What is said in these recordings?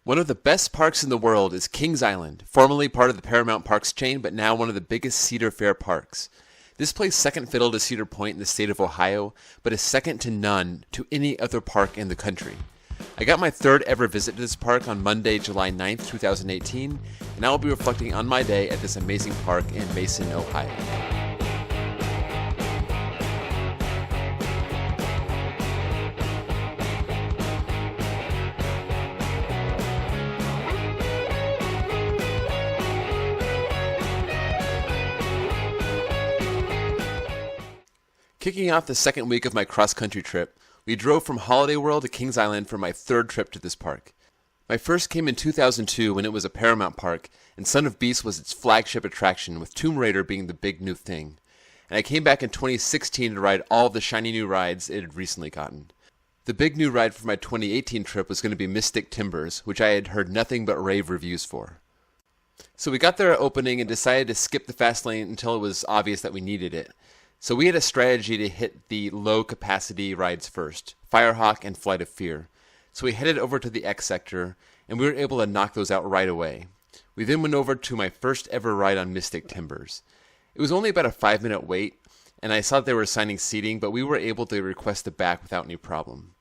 One of the best parks in the world is Kings Island, formerly part of the Paramount Parks chain, but now one of the biggest Cedar Fair parks. This plays second fiddle to Cedar Point in the state of Ohio, but is second to none to any other park in the country. I got my third ever visit to this park on Monday, July 9th, 2018, and I will be reflecting on my day at this amazing park in Mason, Ohio. Kicking off the second week of my cross-country trip, we drove from Holiday World to Kings Island for my third trip to this park. My first came in 2002 when it was a Paramount park, and Son of Beast was its flagship attraction, with Tomb Raider being the big new thing. And I came back in 2016 to ride all the shiny new rides it had recently gotten. The big new ride for my 2018 trip was going to be Mystic Timbers, which I had heard nothing but rave reviews for. So we got there at opening and decided to skip the fast lane until it was obvious that we needed it. So we had a strategy to hit the low-capacity rides first, Firehawk and Flight of Fear. So we headed over to the X sector, and we were able to knock those out right away. We then went over to my first ever ride on Mystic Timbers. It was only about a 5-minute wait, and I saw they were assigning seating, but we were able to request the back without any problem.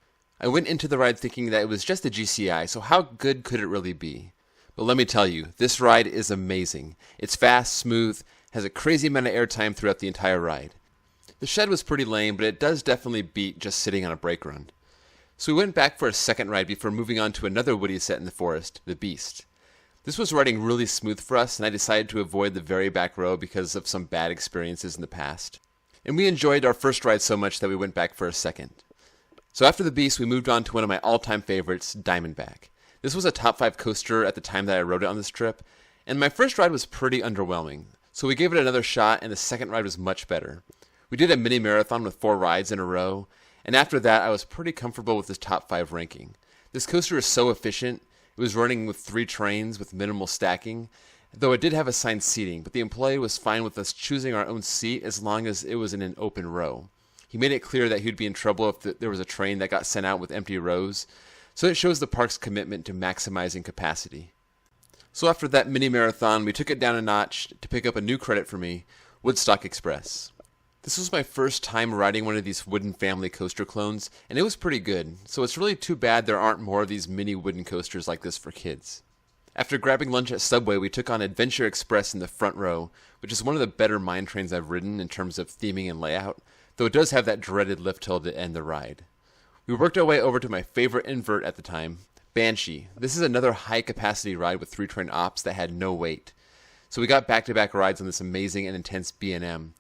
I went into the ride thinking that it was just a GCI, so how good could it really be? But let me tell you, this ride is amazing. It's fast, smooth, has a crazy amount of airtime throughout the entire ride. The shed was pretty lame, but it does definitely beat just sitting on a brake run. So we went back for a second ride before moving on to another Woody set in the forest, the Beast. This was riding really smooth for us, and I decided to avoid the very back row because of some bad experiences in the past. And we enjoyed our first ride so much that we went back for a second. So after the Beast, we moved on to one of my all-time favorites, Diamondback. This was a top 5 coaster at the time that I rode it on this trip, and my first ride was pretty underwhelming. So we gave it another shot, and the second ride was much better. We did a mini marathon with 4 rides in a row, and after that I was pretty comfortable with this top 5 ranking. This coaster is so efficient. It was running with 3 trains with minimal stacking, though it did have assigned seating, but the employee was fine with us choosing our own seat as long as it was in an open row. He made it clear that he would be in trouble if there was a train that got sent out with empty rows, so it shows the park's commitment to maximizing capacity. So after that mini marathon, we took it down a notch to pick up a new credit for me, Woodstock Express. This was my first time riding one of these wooden family coaster clones, and it was pretty good, so it's really too bad there aren't more of these mini wooden coasters like this for kids. After grabbing lunch at Subway, we took on Adventure Express in the front row, which is one of the better mine trains I've ridden in terms of theming and layout, though it does have that dreaded lift hill to end the ride. We worked our way over to my favorite invert at the time, Banshee. This is another high-capacity ride with 3 train ops that had no wait. So we got back-to-back rides on this amazing and intense B&M.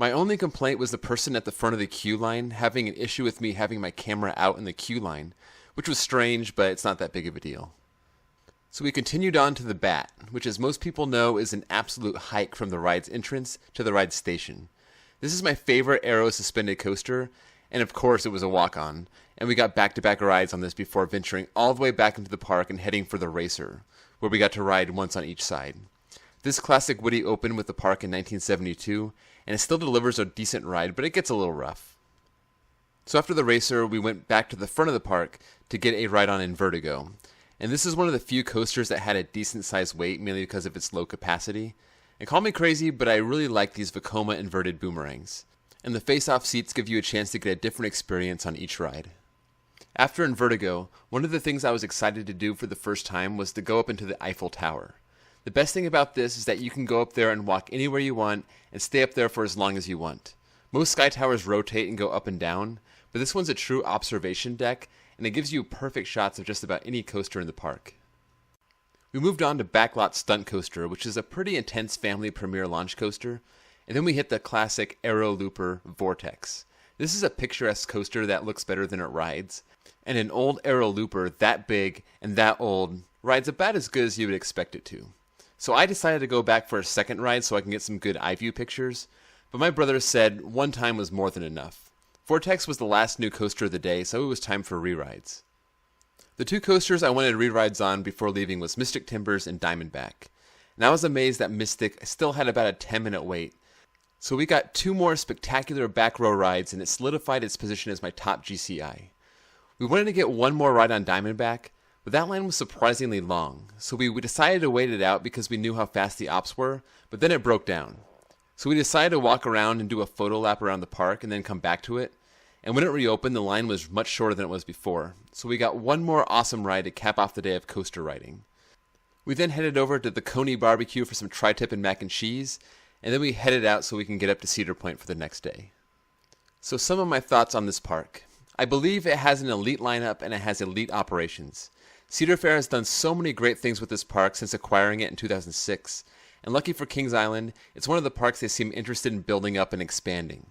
My only complaint was the person at the front of the queue line having an issue with me having my camera out in the queue line, which was strange, but it's not that big of a deal. So we continued on to the Bat, which as most people know is an absolute hike from the ride's entrance to the ride's station. This is my favorite aero suspended coaster, and of course it was a walk-on, and we got back-to-back rides on this before venturing all the way back into the park and heading for the Racer, where we got to ride once on each side. This classic Woody opened with the park in 1972, and it still delivers a decent ride, but it gets a little rough. So after the Racer, we went back to the front of the park to get a ride on in Vertigo. And this is one of the few coasters that had a decent sized weight, mainly because of its low capacity. And call me crazy, but I really like these Vekoma inverted boomerangs. And the face-off seats give you a chance to get a different experience on each ride. After in Vertigo, one of the things I was excited to do for the first time was to go up into the Eiffel Tower. The best thing about this is that you can go up there and walk anywhere you want and stay up there for as long as you want. Most sky towers rotate and go up and down, but this one's a true observation deck, and it gives you perfect shots of just about any coaster in the park. We moved on to Backlot Stunt Coaster, which is a pretty intense family premiere launch coaster, and then we hit the classic Aero Looper Vortex. This is a picturesque coaster that looks better than it rides, and an old Aero Looper that big and that old rides about as good as you would expect it to. So I decided to go back for a second ride so I can get some good eye view pictures, but my brother said one time was more than enough. Vortex was the last new coaster of the day, so it was time for re-rides. The 2 coasters I wanted re-rides on before leaving was Mystic Timbers and Diamondback, and I was amazed that Mystic still had about a 10-minute wait, so we got 2 more spectacular back row rides and it solidified its position as my top GCI. We wanted to get one more ride on Diamondback, But that line was surprisingly long, so we decided to wait it out because we knew how fast the ops were, but then it broke down. So we decided to walk around and do a photo lap around the park and then come back to it. And when it reopened, the line was much shorter than it was before, so we got one more awesome ride to cap off the day of coaster riding. We then headed over to the Coney Barbecue for some tri-tip and mac and cheese, and then we headed out so we can get up to Cedar Point for the next day. So some of my thoughts on this park. I believe it has an elite lineup and it has elite operations. Cedar Fair has done so many great things with this park since acquiring it in 2006, and lucky for Kings Island, it's one of the parks they seem interested in building up and expanding.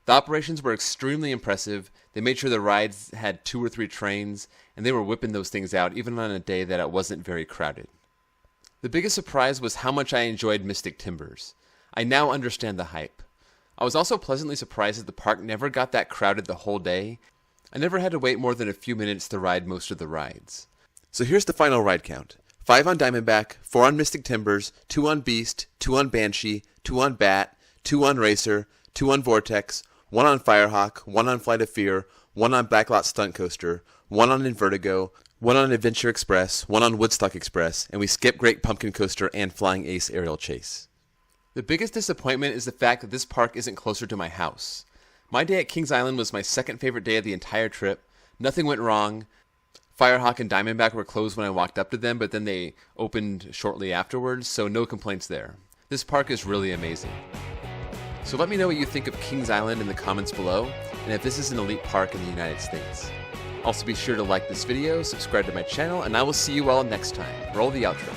The operations were extremely impressive. They made sure the rides had 2 or 3 trains, and they were whipping those things out even on a day that it wasn't very crowded. The biggest surprise was how much I enjoyed Mystic Timbers. I now understand the hype. I was also pleasantly surprised that the park never got that crowded the whole day. I never had to wait more than a few minutes to ride most of the rides. So here's the final ride count. 5 on Diamondback, 4 on Mystic Timbers, 2 on Beast, 2 on Banshee, 2 on Bat, 2 on Racer, 2 on Vortex, 1 on Firehawk, 1 on Flight of Fear, 1 on Backlot Stunt Coaster, 1 on Vertigo, 1 on Adventure Express, 1 on Woodstock Express, and we skipped Great Pumpkin Coaster and Flying Ace Aerial Chase. The biggest disappointment is the fact that this park isn't closer to my house. My day at Kings Island was my second favorite day of the entire trip. Nothing went wrong. Firehawk and Diamondback were closed when I walked up to them, but then they opened shortly afterwards, so no complaints there. This park is really amazing. So let me know what you think of Kings Island in the comments below, and if this is an elite park in the United States. Also be sure to like this video, subscribe to my channel, and I will see you all next time. Roll the outro.